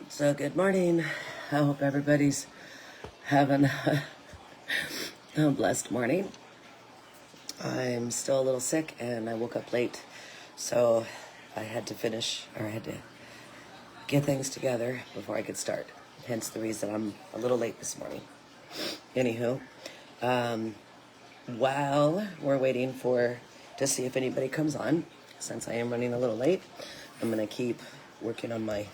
So good morning. I hope everybody's having a blessed morning. I'm still a little sick and I woke up late, so I had to get things together before I could start. Hence the reason I'm a little late this morning. Anywho, while we're waiting to see if anybody comes on, since I am running a little late, I'm gonna keep working on my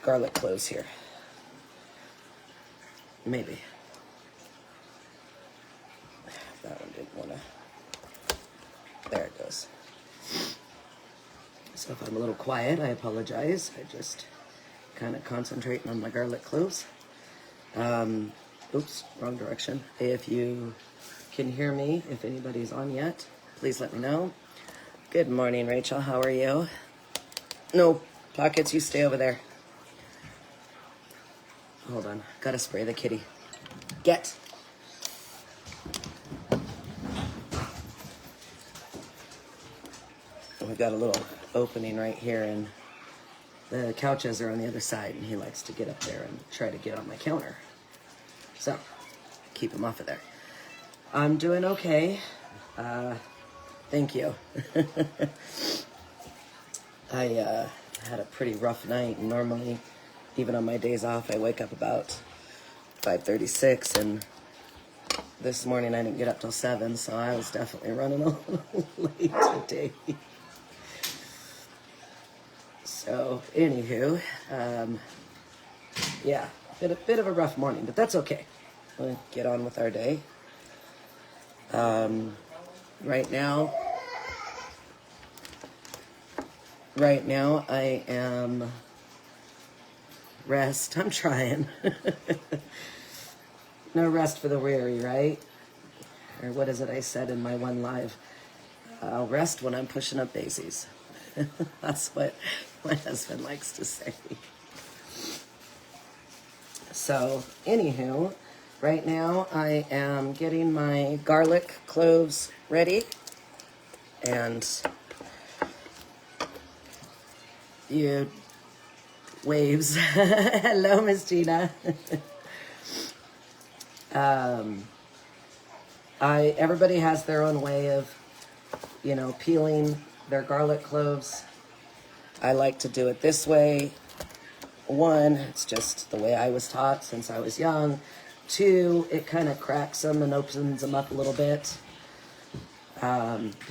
garlic cloves here. Maybe. That one didn't want to. There it goes. So if I'm a little quiet, I apologize. I just kind of concentrating on my garlic cloves. Oops, wrong direction. If you can hear me, if anybody's on yet, please let me know. Good morning, Rachel. How are you? No pockets, you stay over there. Hold on, gotta spray the kitty. Get. We've got a little opening right here, and the couches are on the other side, and he likes to get up there and try to get on my counter. So, keep him off of there. I'm doing okay. Thank you. I had a pretty rough night. Normally, even on my days off, I wake up about 5:36, and this morning I didn't get up till 7, so I was definitely running a little late today. So, anywho, yeah, bit of a rough morning, but that's okay. We'll get on with our day. Right now I am rest. I'm trying. No rest for the weary, right? Or what is it I said in my one live? I'll rest when I'm pushing up daisies. That's what my husband likes to say. So, anywho, right now I am getting my garlic cloves ready. And you waves. Hello, Miss Gina. Everybody has their own way of, peeling their garlic cloves. I like to do it this way. 1, it's just the way I was taught since I was young. 2, it kind of cracks them and opens them up a little bit.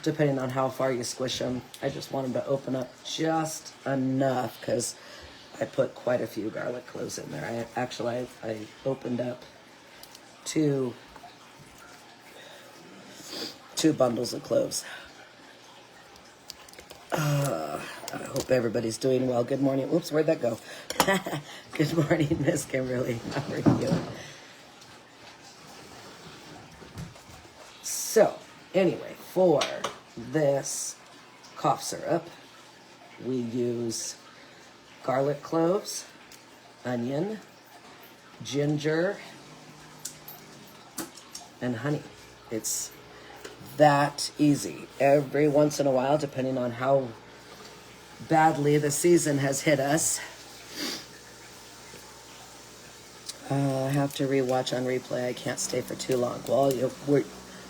Depending on how far you squish them. I just want them to open up just enough because I put quite a few garlic cloves in there. I opened up two bundles of cloves. I hope everybody's doing well. Good morning. Oops, where'd that go? Good morning, Miss Kimberly. How are you? So, anyway, for this cough syrup, we use garlic cloves, onion, ginger, and honey. It's that easy. Every once in a while, depending on how badly the season has hit us, I have to rewatch on replay. I can't stay for too long. Well,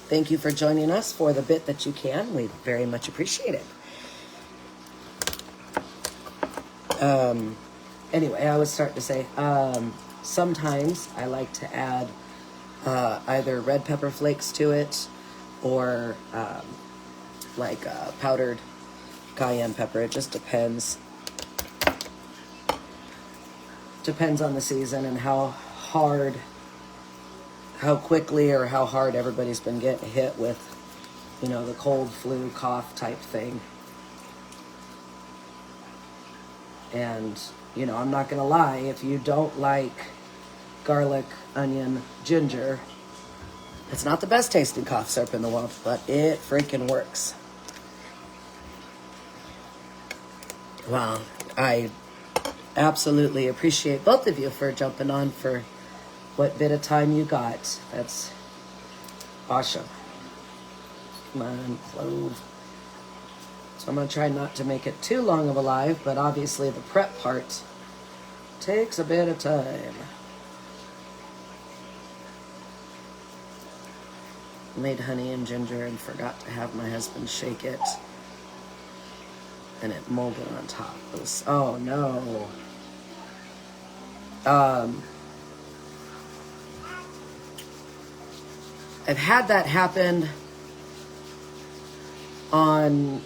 thank you for joining us for the bit that you can. We very much appreciate it. Anyway, I was starting to say, sometimes I like to add either red pepper flakes to it or powdered cayenne pepper. It just depends. Depends on the season and how quickly or how hard everybody's been getting hit with, the cold, flu, cough type thing. And, I'm not going to lie, if you don't like garlic, onion, ginger, it's not the best tasting cough syrup in the world, but it freaking works. Wow, I absolutely appreciate both of you for jumping on for what bit of time you got. That's awesome. Come on, clove. So I'm going to try not to make it too long of a live, but obviously the prep part takes a bit of time. Made honey and ginger and forgot to have my husband shake it. And it molded on top. It was, oh no. I've had that happen on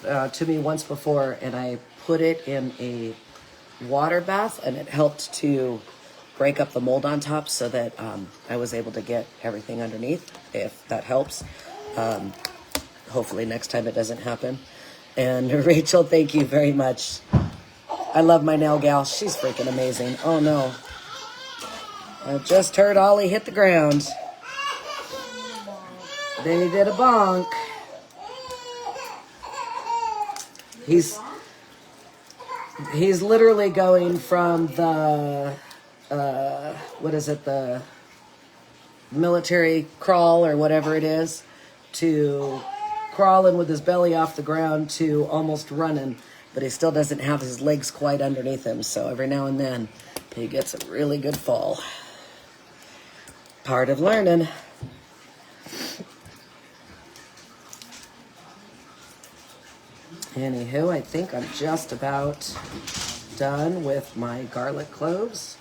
to me once before, and I put it in a water bath, and it helped to break up the mold on top so that I was able to get everything underneath, if that helps. Hopefully next time it doesn't happen. And Rachel, thank you very much. I love my nail gal. She's freaking amazing. Oh no. I just heard Ollie hit the ground. Then he did a bonk. He's literally going from the what is it, the military crawl or whatever it is, to crawling with his belly off the ground to almost running, but he still doesn't have his legs quite underneath him, so every now and then he gets a really good fall. Part of learning. Anywho, I think I'm just about done with my garlic cloves.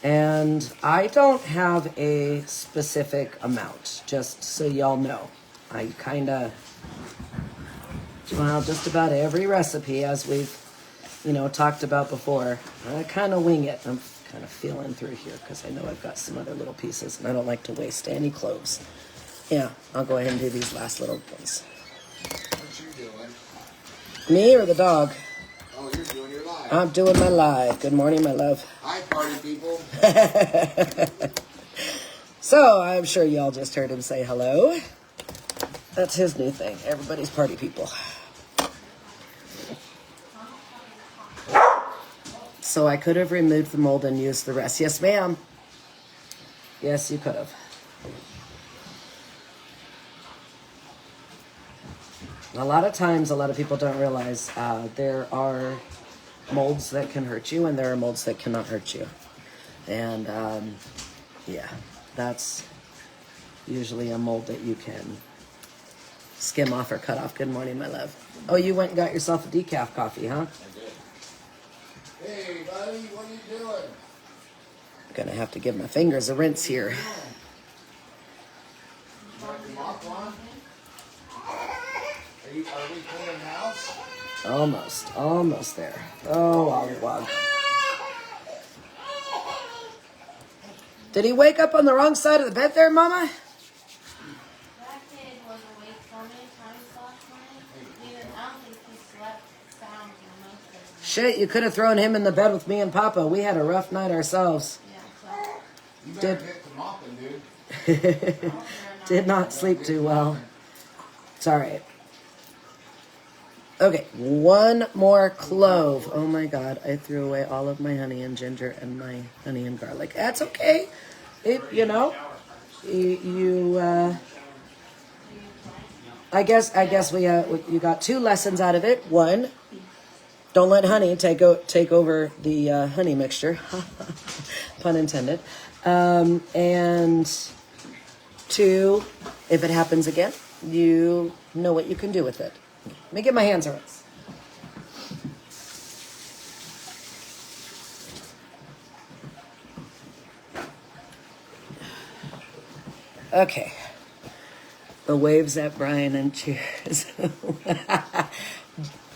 And I don't have a specific amount, just so y'all know. I kind of, well, just about every recipe, as we've, talked about before, I kind of wing it. I'm kind of feeling through here because I know I've got some other little pieces, and I don't like to waste any cloves. Yeah, I'll go ahead and do these last little ones. What you doing? Me or the dog? Oh, you're doing your live. I'm doing my live. Good morning, my love. Hi, party people. So, I'm sure y'all just heard him say hello. That's his new thing. Everybody's party people. So, I could have removed the mold and used the rest. Yes, ma'am. Yes, you could have. A lot of times, a lot of people don't realize there are molds that can hurt you and there are molds that cannot hurt you. And yeah, that's usually a mold that you can skim off or cut off. Good morning, my love. Oh, you went and got yourself a decaf coffee, huh? I did. Hey, buddy, what are you doing? I'm gonna have to give my fingers a rinse here. You got your mop on? Are we cleaning the house? Almost there. Oh, Ollie Wog. Did he wake up on the wrong side of the bed there, Mama? That kid was awake so many times last night. I don't think he slept sound for most of the night. Shit, you could have thrown him in the bed with me and Papa. We had a rough night ourselves. Yeah, so You better get the mopping, dude. Did not sleep too well. It's all right. Okay, one more clove. Oh my God, I threw away all of my honey and ginger and my honey and garlic. That's okay. I guess you got two lessons out of it. One, don't let honey take over the honey mixture. Pun intended. And two, if it happens again, you know what you can do with it. Let me get my hands rinsed. Okay. The waves at Brian and cheers.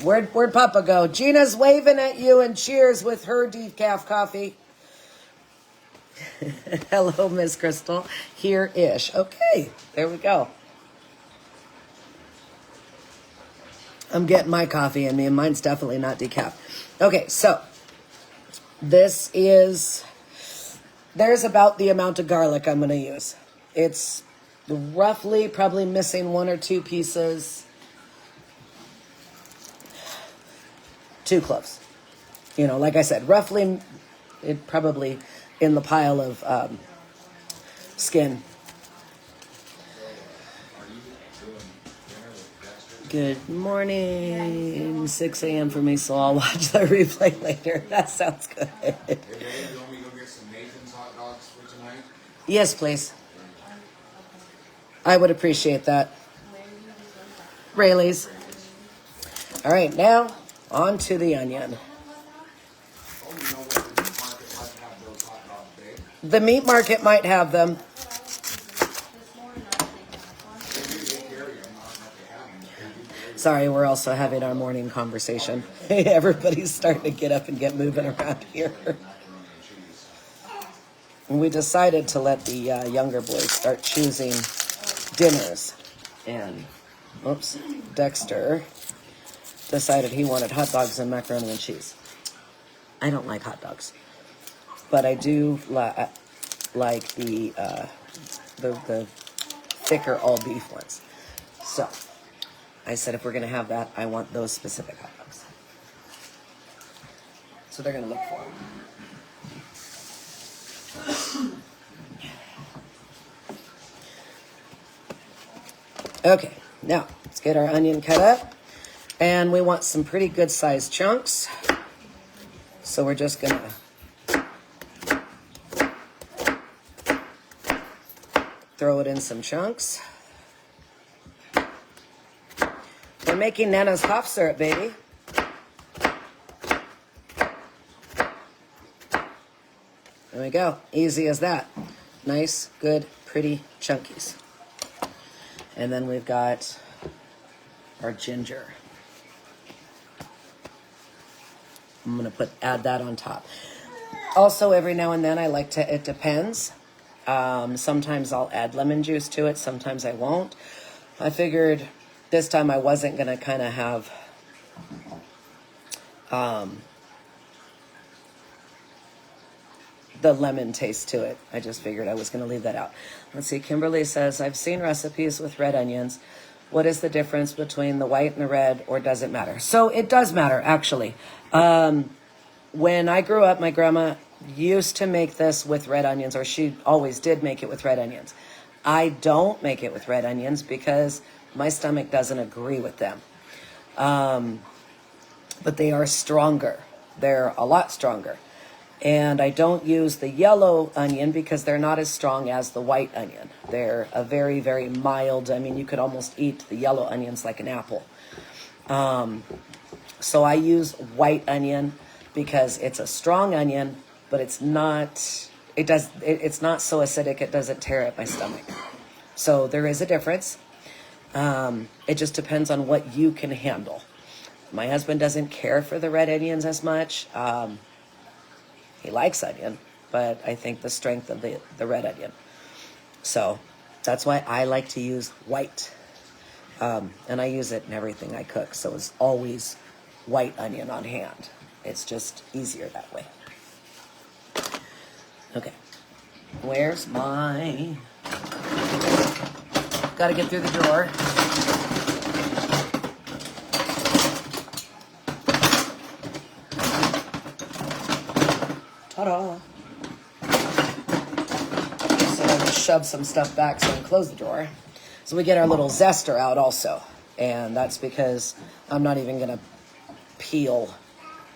Where'd Papa go? Gina's waving at you and cheers with her decaf coffee. Hello, Miss Crystal. Here-ish. Okay, there we go. I'm getting my coffee in me, and mine's definitely not decaf. Okay, so there's about the amount of garlic I'm going to use. It's roughly probably missing one or two pieces. 2 cloves. Like I said, roughly it probably in the pile of skin. Good morning. 6 a.m. for me, so I'll watch the replay later. That sounds good. Hey, babe, you want me to go get some Nathan's hot dogs for tonight? Yes, please. I would appreciate that. Rayleigh's. All right, now on to the onion. Oh, you know what? The meat market might have those hot dogs, babe. The meat market might have them. Sorry, we're also having our morning conversation. Everybody's starting to get up and get moving around here. And we decided to let the younger boys start choosing dinners. And, oops, Dexter decided he wanted hot dogs and macaroni and cheese. I don't like hot dogs, but I do like the thicker all beef ones. So I said, if we're going to have that, I want those specific hot dogs. So they're going to look for them. Okay, now let's get our onion cut up. And we want some pretty good sized chunks. So we're just going to throw it in some chunks. We're making Nana's cough syrup, baby. There we go. Easy as that. Nice, good, pretty chunkies. And then we've got our ginger. I'm going to add that on top. Also, every now and then I like to, it depends. Sometimes I'll add lemon juice to it. Sometimes I won't. I figured this time I wasn't going to kind of have the lemon taste to it. I just figured I was going to leave that out. Let's see. Kimberly says, I've seen recipes with red onions. What is the difference between the white and the red, or does it matter? So it does matter, actually. When I grew up, my grandma used to make this with red onions, or she always did make it with red onions. I don't make it with red onions because my stomach doesn't agree with them. But they are stronger. They're a lot stronger. And I don't use the yellow onion because they're not as strong as the white onion. They're a very, very mild. I mean, you could almost eat the yellow onions like an apple. So I use white onion because it's a strong onion, but it's not so acidic it doesn't tear at my stomach. So there is a difference. It just depends on what you can handle. My husband doesn't care for the red onions as much. He likes onion, but I think the strength of the red onion. So that's why I like to use white. And I use it in everything I cook. So it's always white onion on hand. It's just easier that way. Okay. Where's my... Got to get through the drawer. Ta-da. So I just shove some stuff back so I can close the drawer. So we get our little zester out also. And that's because I'm not even going to peel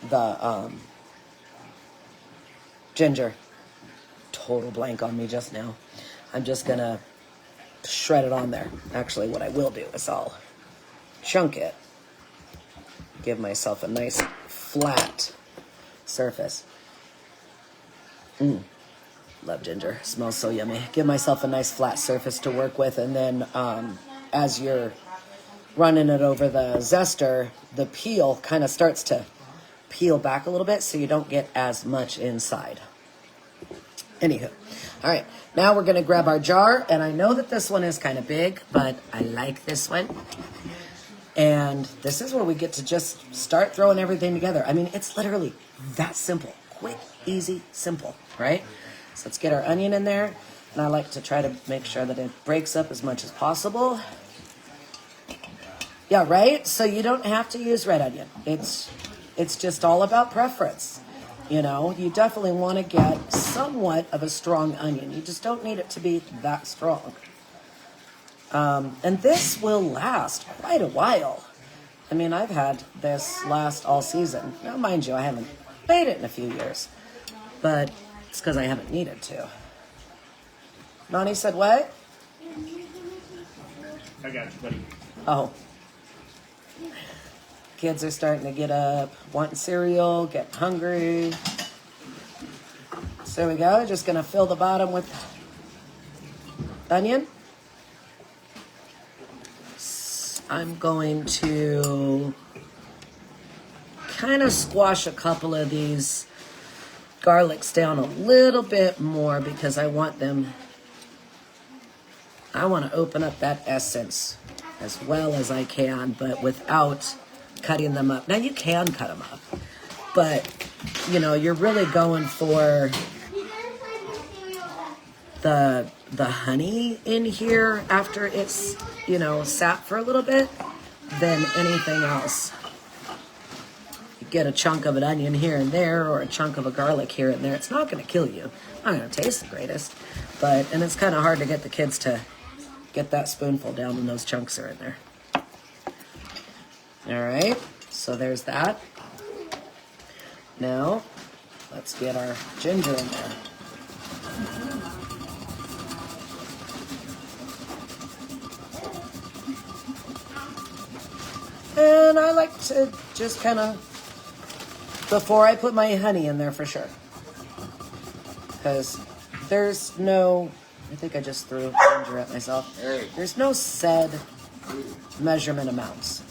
the ginger. Total blank on me just now. I'm just going to shred it on there. Actually, what I will do is I'll chunk it. Give myself a nice flat surface. Love ginger. Smells so yummy. Give myself a nice flat surface to work with, and then as you're running it over the zester, the peel kind of starts to peel back a little bit so you don't get as much inside. Anywho. All right. Now we're going to grab our jar, and I know that this one is kind of big, but I like this one. And this is where we get to just start throwing everything together. I mean, it's literally that simple. Quick, easy, simple, right? So let's get our onion in there. And I like to try to make sure that it breaks up as much as possible. Yeah, right? So you don't have to use red onion. It's just all about preference. You know, you definitely want to get somewhat of a strong onion. You just don't need it to be that strong. And this will last quite a while. I mean, I've had this last all season. Now, mind you, I haven't made it in a few years, but it's because I haven't needed to. Nani said what? I got you, buddy. Oh. Kids are starting to get up, wanting cereal, getting hungry. So there we go. Just going to fill the bottom with onion. I'm going to kind of squash a couple of these garlics down a little bit more because I want to open up that essence as well as I can, but without cutting them up. Now you can cut them up, but you know, you're really going for the honey in here after it's, you know, sat for a little bit than anything else. You get a chunk of an onion here and there or a chunk of a garlic here and there. It's not going to kill you. Not going to taste the greatest, and it's kind of hard to get the kids to get that spoonful down when those chunks are in there. All right, so there's that. Now, let's get our ginger in there. And I like to just kind of, before I put my honey in there for sure. Because there's no, I think I just threw ginger at myself. There's no said measurement amounts.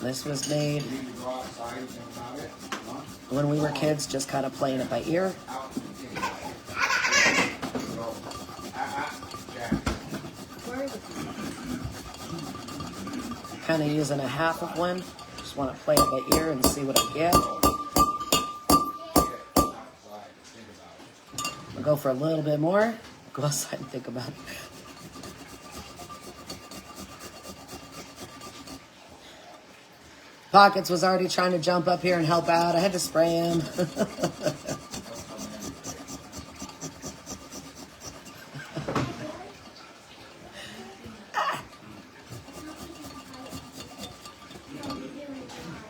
This was made when we were kids, just kind of playing it by ear. Kind of using a half of one. Just want to play it by ear and see what I get. I'll go for a little bit more. Go outside and think about it. Pockets was already trying to jump up here and help out. I had to spray him.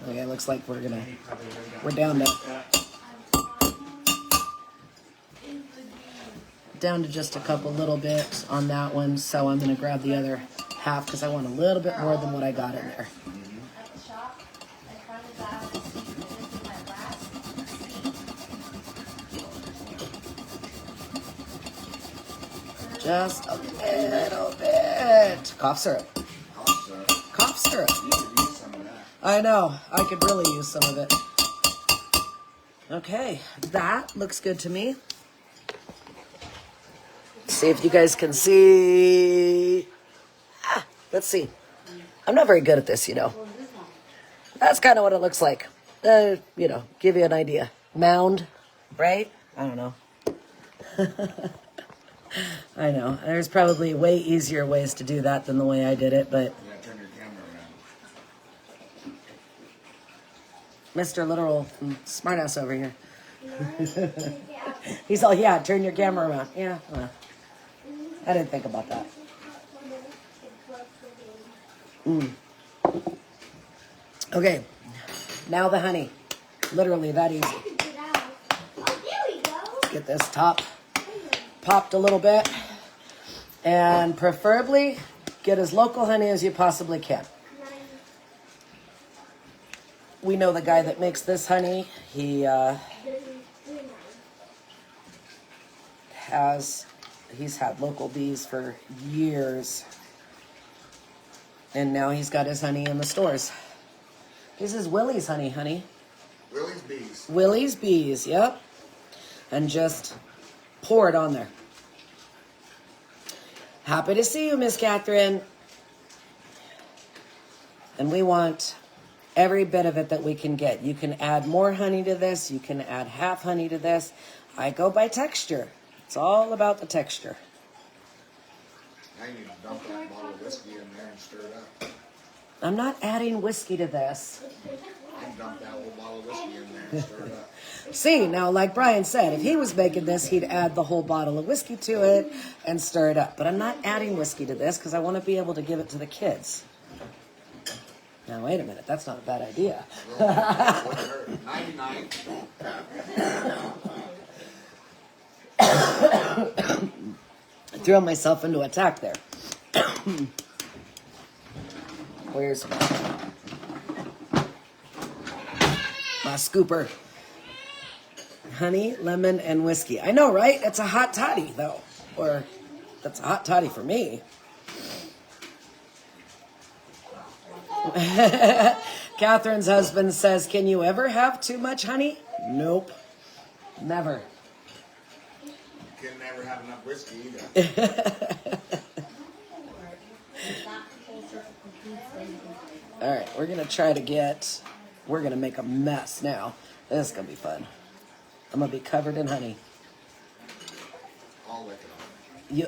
Okay, looks like we're down to just a couple little bits on that one. So I'm gonna grab the other half because I want a little bit more than what I got in there. Just a little bit. Cough syrup. Cough syrup. I know. I could really use some of it. Okay. That looks good to me. See if you guys can see. Let's see. I'm not very good at this, you know. That's kind of what it looks like. You know, give you an idea. Mound, right? I don't know. I know. There's probably way easier ways to do that than the way I did it, but... Yeah, turn your camera around. Mr. Literal Smartass over here. He's all, yeah, turn your camera around. Yeah, well, I didn't think about that. Okay, now the honey. Literally that easy. Let's get this top popped a little bit. And preferably get as local honey as you possibly can. We know the guy that makes this honey. He's had local bees for years. And now he's got his honey in the stores. This is Willie's honey. Willie's Bees. Willie's Bees, yep. And just pour it on there. Happy to see you, Miss Catherine. And we want every bit of it that we can get. You can add more honey to this. You can add half honey to this. I go by texture. It's all about the texture. Now you need to dump that bottle of whiskey in there and stir it up. I'm not adding whiskey to this. I dumped that whole bottle of whiskey in there and stirred it up. See, now, like Brian said, if he was making this, he'd add the whole bottle of whiskey to it and stir it up. But I'm not adding whiskey to this because I want to be able to give it to the kids. Now, wait a minute. That's not a bad idea. Wouldn't hurt. 99. I threw myself into attack there. Where's my scooper? Honey, lemon, and whiskey. I know, right? It's a hot toddy, though. Or, that's a hot toddy for me. Catherine's husband says, can you ever have too much honey? Nope. Never. You can never have enough whiskey either. All right, we're going to try to get... We're going to make a mess now. This is going to be fun. I'm going to be covered in honey. I'll lick it on. You...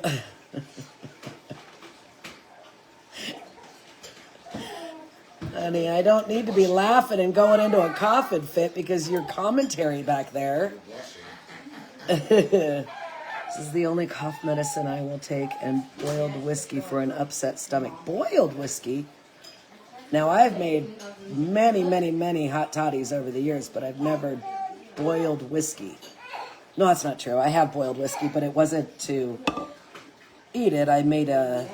Honey, I don't need to be laughing and going into a coughing fit because your commentary back there. This is the only cough medicine I will take, and boiled whiskey for an upset stomach. Boiled whiskey? Now, I've made many, many, many hot toddies over the years, but I've never boiled whiskey. No, that's not true. I have boiled whiskey, but it wasn't to eat it. I made a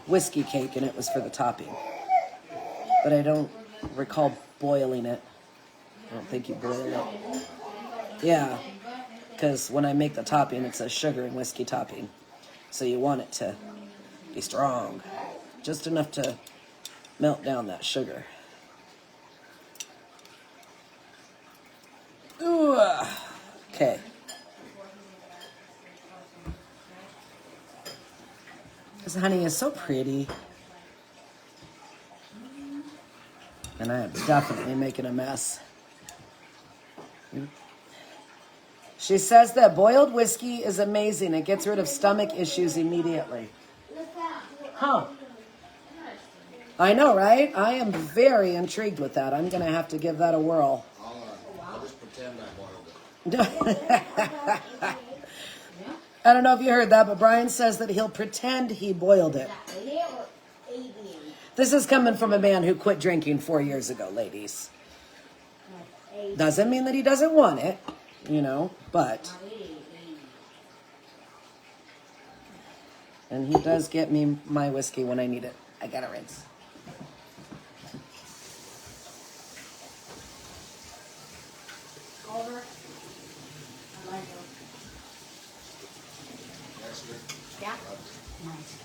whiskey cake, and it was for the topping. But I don't recall boiling it. I don't think you boil it. Yeah, because when I make the topping, it's a sugar and whiskey topping. So you want it to be strong. Just enough to melt down that sugar. Ooh, okay. This honey is so pretty. And I am definitely making a mess. She says that boiled whiskey is amazing. It gets rid of stomach issues immediately. Huh. I know, right? I am very intrigued with that. I'm going to have to give that a whirl. I'll just pretend I boiled it. I don't know if you heard that, but Brian says that he'll pretend he boiled it. This is coming from a man who quit drinking 4 years ago, ladies. Doesn't mean that he doesn't want it, you know, but... And he does get me my whiskey when I need it. I gotta rinse. Yeah. Nice.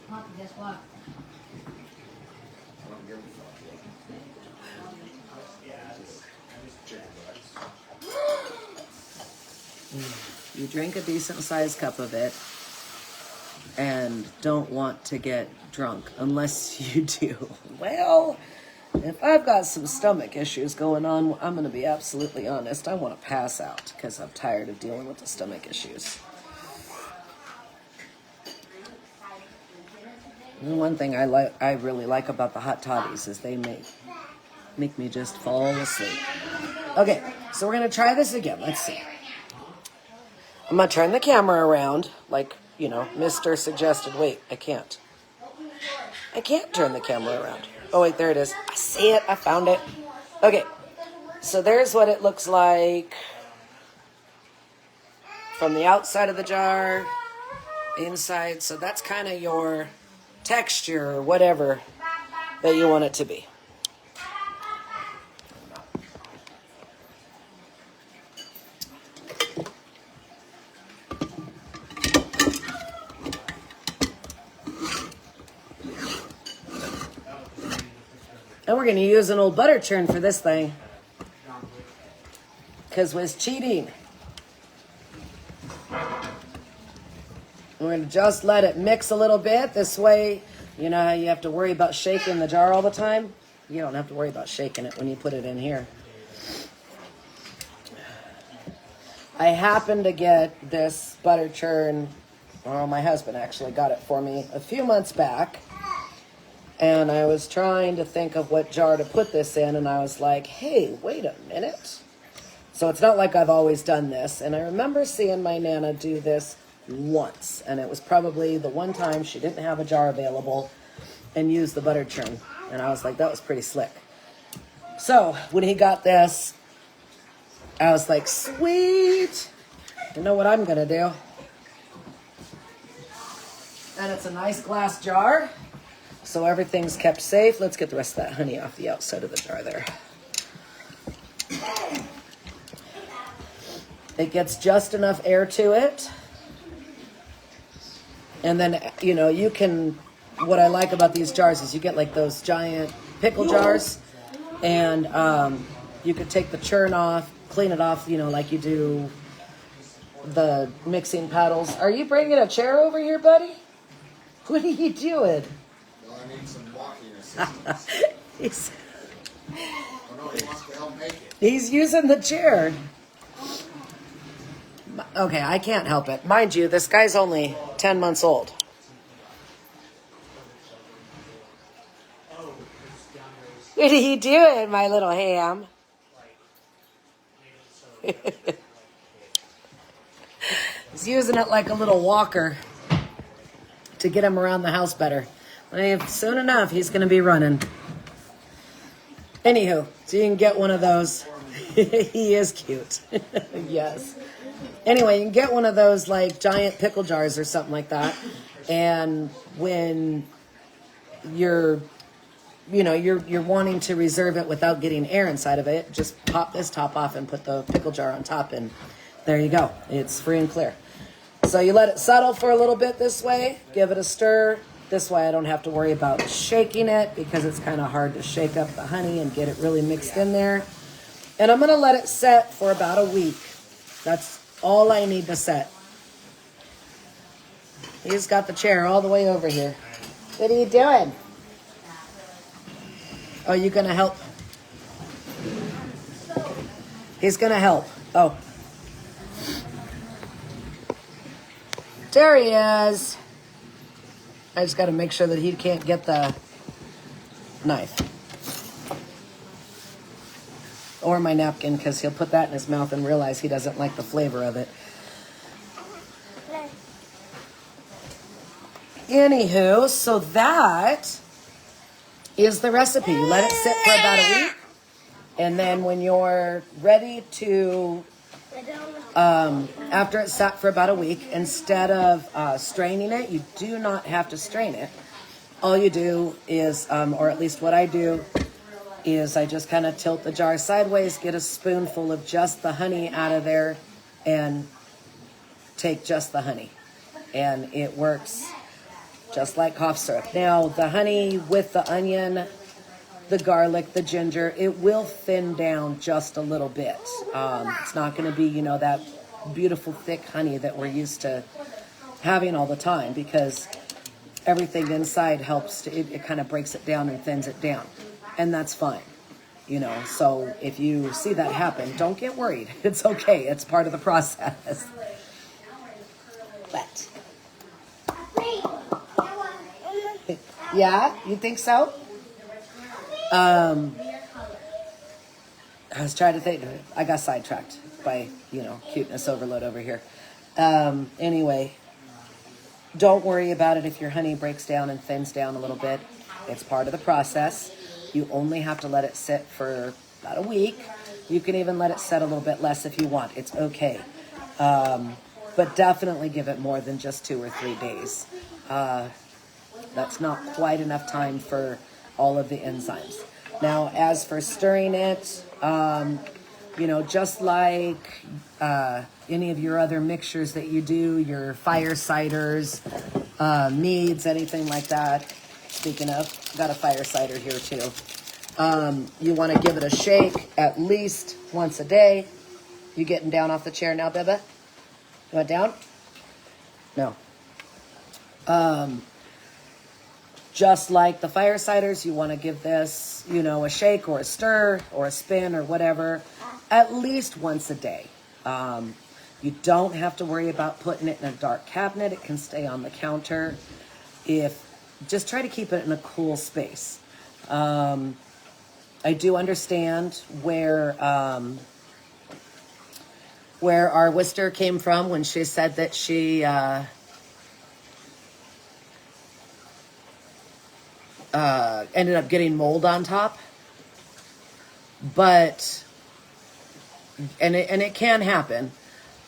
Pop, guess what? I don't give a fuck. You drink a decent sized cup of it and don't want to get drunk unless you do. Well, if I've got some stomach issues going on, I'm going to be absolutely honest. I want to pass out because I'm tired of dealing with the stomach issues. And one thing I really like about the hot toddies is they make me just fall asleep. Okay, so we're going to try this again. Let's see. I'm going to turn the camera around like, you know, Mr. suggested. Wait, I can't. I can't turn the camera around. Oh, wait, there it is. I see it. I found it. Okay, so there's what it looks like from the outside of the jar, inside. So that's kind of your texture or whatever that you want it to be. And we're going to use an old butter churn for this thing. Because we're cheating. We're going to just let it mix a little bit. This way, you know how you have to worry about shaking the jar all the time? You don't have to worry about shaking it when you put it in here. I happened to get this butter churn. Well, my husband actually got it for me a few months back. And I was trying to think of what jar to put this in, and I was like, hey, wait a minute. So it's not like I've always done this. And I remember seeing my Nana do this once, and it was probably the one time she didn't have a jar available and used the butter churn. And I was like, that was pretty slick. So when he got this, I was like, sweet. You know what I'm going to do? And it's a nice glass jar, so everything's kept safe. Let's get the rest of that honey off the outside of the jar there. It gets just enough air to it. And then, you know, you can, what I like about these jars is you get like those giant pickle jars, and you could take the churn off, clean it off, you know, like you do the mixing paddles. Are you bringing a chair over here, buddy? What are you doing? Well, I need some walking assistance. he's, Oh no, he wants to help make it. he's using the chair. Okay, I can't help it. Mind you, this guy's only 10 months old. What are you doing, my little ham? He's using it like a little walker to get him around the house better. Soon enough, he's going to be running. Anywho, so you can get one of those. He is cute. Yes. Anyway, you can get one of those like giant pickle jars or something like that. And when you're wanting to reserve it without getting air inside of it, just pop this top off and put the pickle jar on top, and there you go. It's free and clear. So you let it settle for a little bit this way, give it a stir. This way I don't have to worry about shaking it, because it's kind of hard to shake up the honey and get it really mixed in there. And I'm going to let it set for about a week. That's all I need to set. He's got the chair all the way over here. What are you doing? Oh, you going to help? He's going to help. Oh. There he is. I just got to make sure that he can't get the knife. Or my napkin, because he'll put that in his mouth and realize he doesn't like the flavor of it. Anywho, so that is the recipe. You let it sit for about a week. And then when you're ready to, after it's sat for about a week, instead of straining it, you do not have to strain it. All you do is, or at least what I do, is I just kind of tilt the jar sideways, get a spoonful of just the honey out of there, and take just the honey. And it works just like cough syrup. Now, the honey with the onion, the garlic, the ginger, it will thin down just a little bit. It's not going to be, that beautiful thick honey that we're used to having all the time, because everything inside helps it kind of breaks it down and thins it down. And that's fine, so if you see that happen, don't get worried. It's okay. It's part of the process. But yeah, you think so? I was trying to think. I got sidetracked by, cuteness overload over here. Anyway, don't worry about it if your honey breaks down and thins down a little bit. It's part of the process. You only have to let it sit for about a week. You can even let it set a little bit less if you want. It's okay. But definitely give it more than just 2 or 3 days. That's not quite enough time for all of the enzymes. Now, as for stirring it, just like any of your other mixtures that you do, your fire ciders, meads, anything like that. Speaking of, got a fire cider here too. You want to give it a shake at least once a day. You getting down off the chair now, Beba? You want down? No. Just like the fire ciders, you want to give this, a shake or a stir or a spin or whatever, at least once a day. You don't have to worry about putting it in a dark cabinet. It can stay on the counter. If just try to keep it in a cool space. I do understand where our Worcester came from when she said that she ended up getting mold on top. But, and it can happen.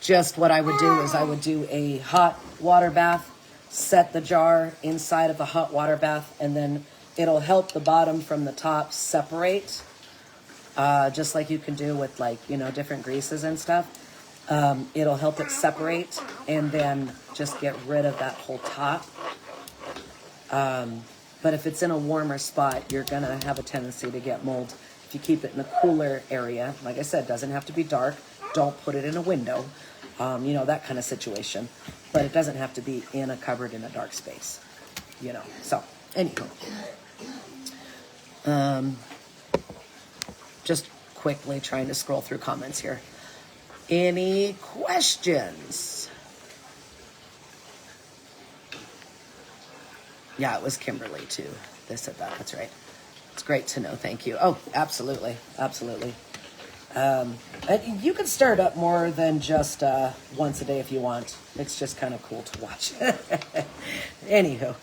Just what I would do is I would do a hot water bath, set the jar inside of the hot water bath, and then it'll help the bottom from the top separate, just like you can do with, like, you know, different greases and stuff. It'll help it separate and then just get rid of that whole top. But if it's in a warmer spot, you're going to have a tendency to get mold. If you keep it in a cooler area, like I said, doesn't have to be dark. Don't put it in a window, you know, that kind of situation. But it doesn't have to be in a cupboard in a dark space, you know. So, anyway. Just quickly trying to scroll through comments here. Any questions? Yeah, it was Kimberly too. They said that. That's right. It's great to know. Thank you. Oh, absolutely. Absolutely. You can start up more than just once a day if you want. It's just kind of cool to watch. Anywho.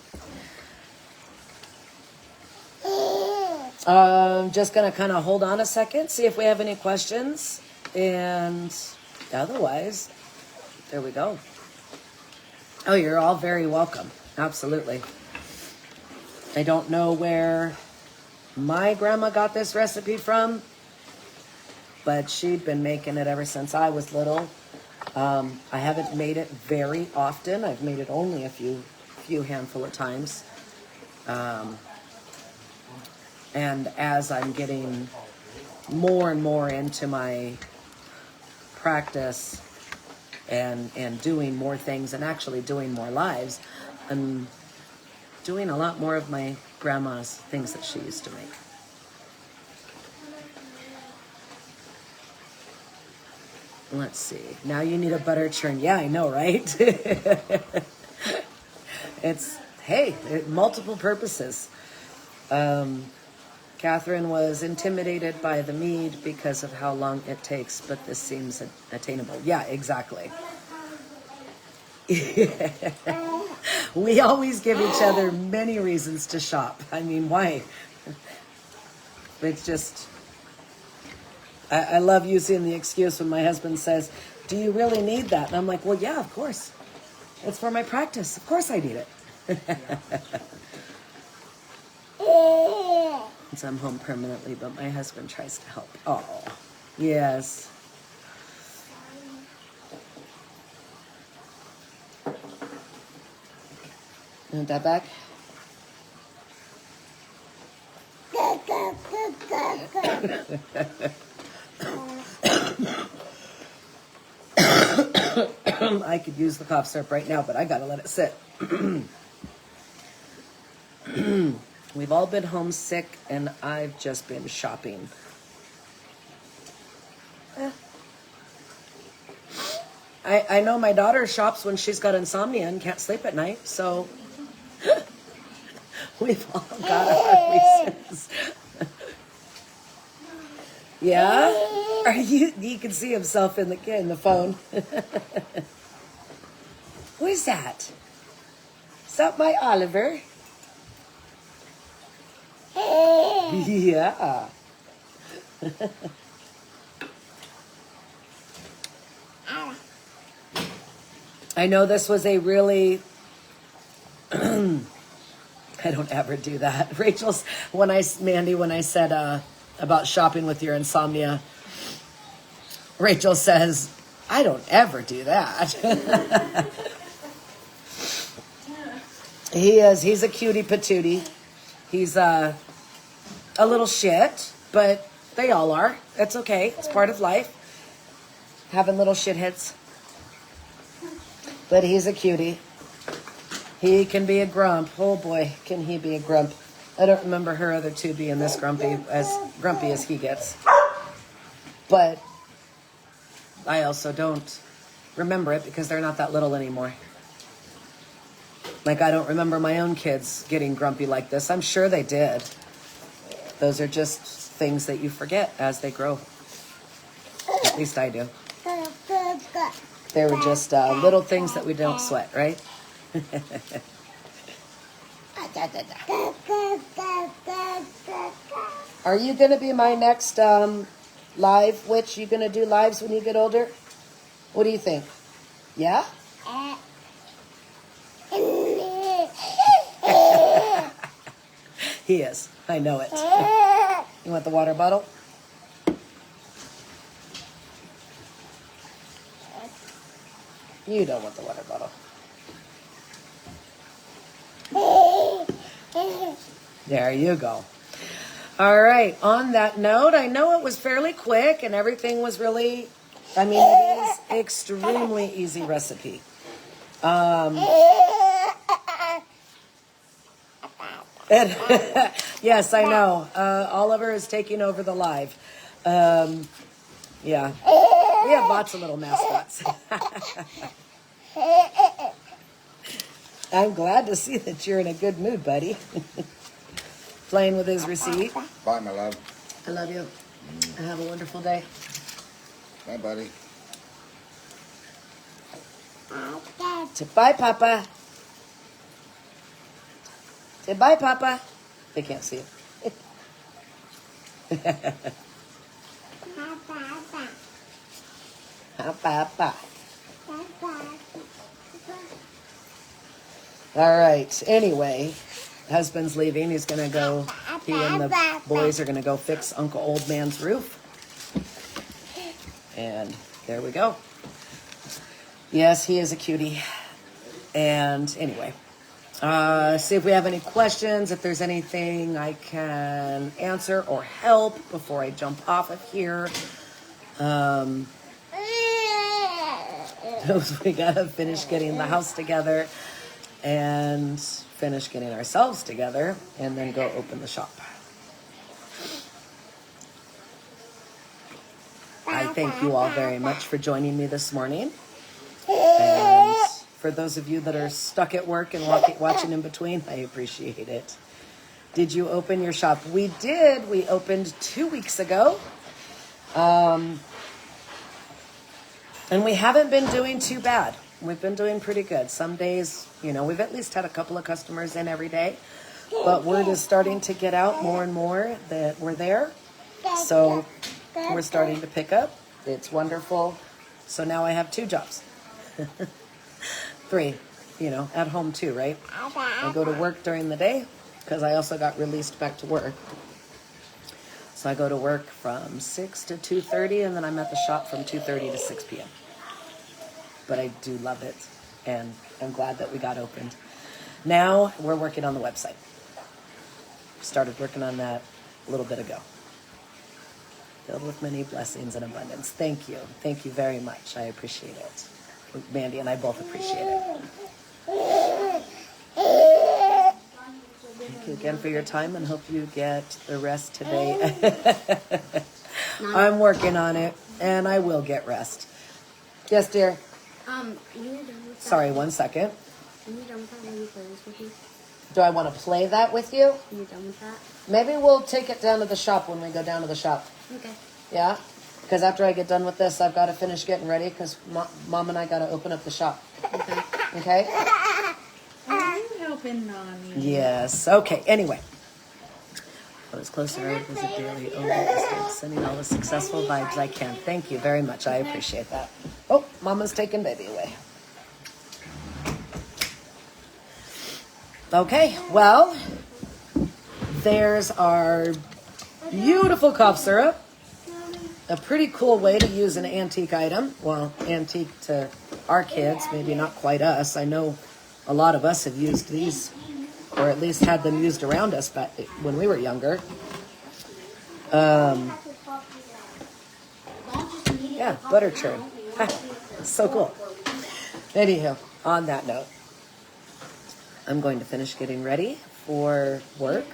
Just going to kind of hold on a second, see if we have any questions. And otherwise, there we go. Oh, you're all very welcome. Absolutely. I don't know where my grandma got this recipe from, but she'd been making it ever since I was little. I haven't made it very often. I've made it only a few handful of times. And as I'm getting more and more into my practice and doing more things and actually doing more lives, I'm doing a lot more of my grandma's things that she used to make. Let's see. Now you need a butter churn. Yeah, I know, right? It's, hey, multiple purposes. Catherine was intimidated by the mead because of how long it takes, but this seems attainable. Yeah, exactly. We always give each other many reasons to shop. I mean, why? It's just, I love using the excuse when my husband says, do you really need that? And I'm like, well, yeah, of course. It's for my practice. Of course I need it. So I'm home permanently, but my husband tries to help. Oh, yes. Want that back? I could use the cough syrup right now, but I gotta let it sit. We've all been homesick, and I've just been shopping. I know my daughter shops when she's got insomnia and can't sleep at night, so we've all got our reasons. Yeah? Are you can see himself in the phone. Who is that? Is that my Oliver? Yeah. I know this was a really, I don't ever do that. Rachel's, when I said about shopping with your insomnia, Rachel says, I don't ever do that. He's a cutie patootie. He's a little shit, but they all are. That's okay. It's part of life. Having little shitheads. But he's a cutie. He can be a grump. Oh boy, can he be a grump. I don't remember her other two being this grumpy as he gets. But I also don't remember it because they're not that little anymore. Like, I don't remember my own kids getting grumpy like this. I'm sure they did. Those are just things that you forget as they grow. At least I do. They were just little things that we don't sweat, right? Are you going to be my next live witch? You going to do lives when you get older? What do you think? Yeah? He is. I know it. You want the water bottle? You don't want the water bottle. There you go. All right. On that note, I know it was fairly quick and everything was really, I mean, it is extremely easy recipe. And yes, I know. Oliver is taking over the live. Yeah. We have lots of little mascots. I'm glad to see that you're in a good mood, buddy. Playing with his receipt. Bye, my love. I love you. Have a wonderful day. Bye, buddy. Say bye, Papa. Say bye, Papa. They can't see it. Papa. All right. Anyway, husband's leaving. He's going to go, he and the boys are going to go fix Uncle Old Man's roof. And there we go. Yes, he is a cutie. And anyway, see if we have any questions, if there's anything I can answer or help before I jump off of here. We gotta finish getting the house together and finish getting ourselves together and then go open the shop. I thank you all very much for joining me this morning. And for those of you that are stuck at work and watching in between, I appreciate it. Did you open your shop? We did. We opened 2 weeks ago. And we haven't been doing too bad. We've been doing pretty good. Some days, you know, we've at least had a couple of customers in every day. But word is starting to get out more and more that we're there. So we're starting to pick up. It's wonderful. So now I have 2 jobs. 3, you know, at home too, right? I go to work during the day because I also got released back to work. So I go to work from 6 to 2:30 and then I'm at the shop from 2:30 to 6 p.m. But I do love it and I'm glad that we got opened. Now we're working on the website. Started working on that a little bit ago. Filled with many blessings and abundance. Thank you. Thank you very much. I appreciate it. Mandy and I both appreciate it. Thank you again for your time and hope you get the rest today. I'm working on it and I will get rest. Yes, dear. When you're done with that, Sorry, 1 second. when you're done with that, will you play this with me? Do I want to play that with you? When you're done with that? Maybe we'll take it down to the shop when we go down to the shop. Okay. Yeah? Because after I get done with this, I've got to finish getting ready because Mom and I got to open up the shop. Okay. Okay? Are you helping Mommy? Yes. Okay. Anyway. I was closer. I was a daily overlisted, sending all the successful vibes I can. Thank you very much. I appreciate that. Oh, Mama's taking baby away. Okay. Well, there's our beautiful cough syrup. A pretty cool way to use an antique item. Well, antique to our kids, maybe not quite us. I know a lot of us have used these, or at least had them used around us back when we were younger. Yeah, butter churn. So cool. Anywho, on that note, I'm going to finish getting ready for work.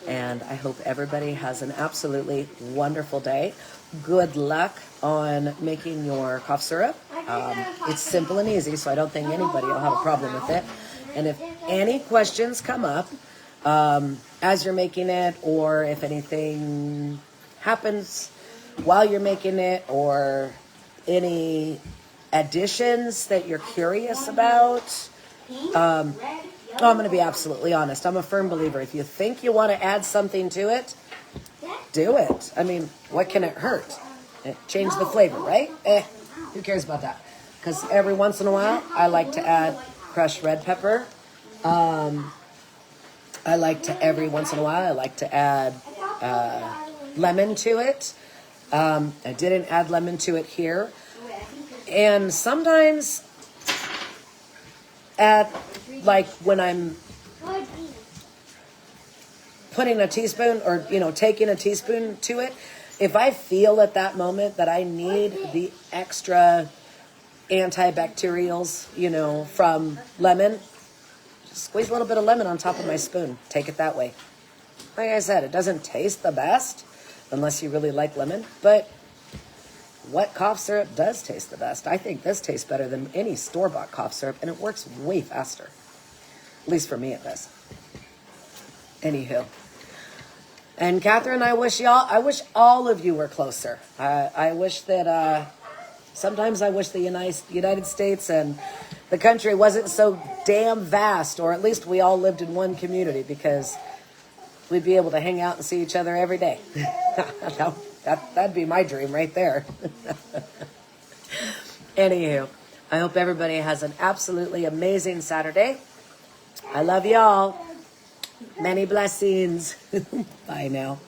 And I hope everybody has an absolutely wonderful day. Good luck on making your cough syrup. It's simple and easy, so I don't think anybody will have a problem with it. And if any questions come up as you're making it, or if anything happens while you're making it, or any additions that you're curious about, I'm going to be absolutely honest. I'm a firm believer. If you think you want to add something to it, do it. I mean, what can it hurt? Change the flavor, right? Who cares about that? Because every once in a while, I like to add crushed red pepper. Every once in a while, I like to add lemon to it. I didn't add lemon to it here. And sometimes when I'm putting a teaspoon or, taking a teaspoon to it, if I feel at that moment that I need the extra antibacterials, from lemon, just squeeze a little bit of lemon on top of my spoon. Take it that way. Like I said, it doesn't taste the best unless you really like lemon, but what cough syrup does taste the best? I think this tastes better than any store-bought cough syrup, and it works way faster. At least for me it does. Anywho. And Catherine, I wish all of you were closer. I wish that, sometimes I wish the United States and the country wasn't so damn vast, or at least we all lived in one community, because we'd be able to hang out and see each other every day. That'd be my dream right there. Anywho, I hope everybody has an absolutely amazing Saturday. I love y'all. Many blessings. Bye now.